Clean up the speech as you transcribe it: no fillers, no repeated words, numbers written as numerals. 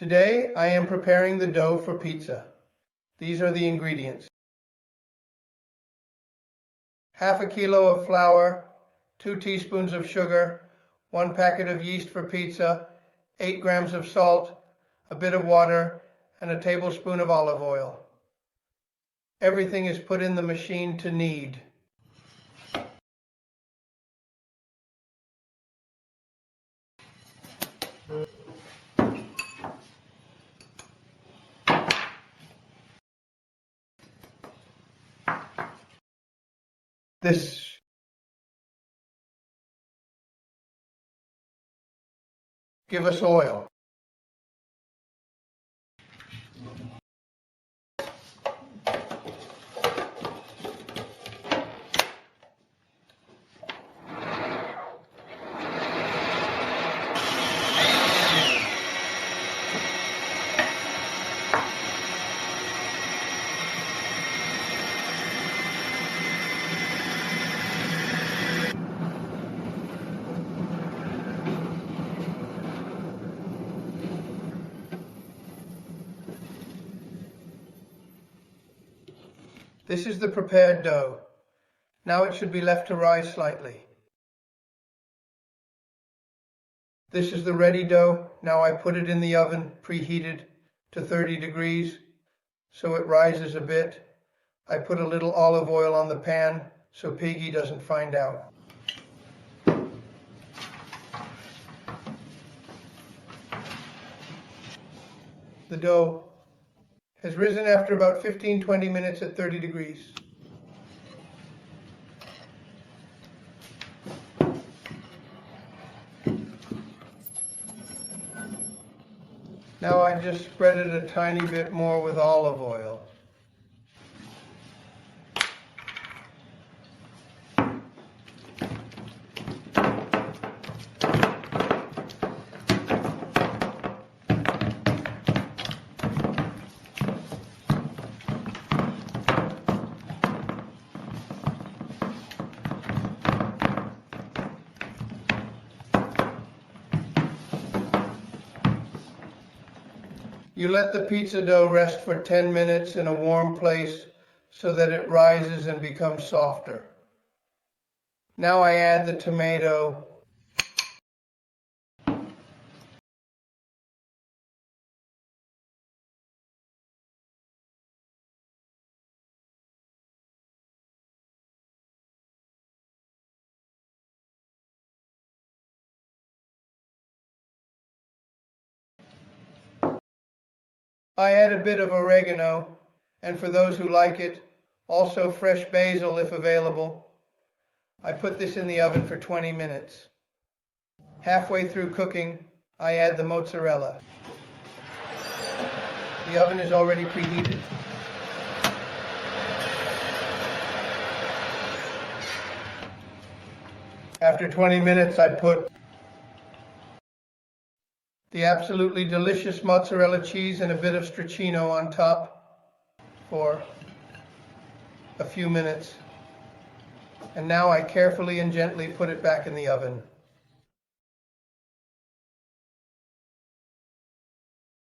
Today I am preparing the dough for pizza. These are the ingredients. Half a kilo of flour, 2 teaspoons of sugar, 1 packet of yeast for pizza, 8 grams of salt, a bit of water, and a tablespoon of olive oil. Everything is put in the machine to knead. Give us oil. This is the prepared dough. Now it should be left to rise slightly. This is the ready dough. Now I put it in the oven, preheated to 30 degrees, so it rises a bit. I put a little olive oil on the pan so Piggy doesn't find out. The dough has risen after about 15-20 minutes at 30 degrees. Now I just spread it a tiny bit more with olive oil. You let the pizza dough rest for 10 minutes in a warm place so that it rises and becomes softer. Now I add the tomato. I add a bit of oregano, and for those who like it, also fresh basil if available. I put this in the oven for 20 minutes. Halfway through cooking, I add the mozzarella. The oven is already preheated. After 20 minutes, I put the absolutely delicious mozzarella cheese and a bit of stracchino on top for a few minutes. And now I carefully and gently put it back in the oven.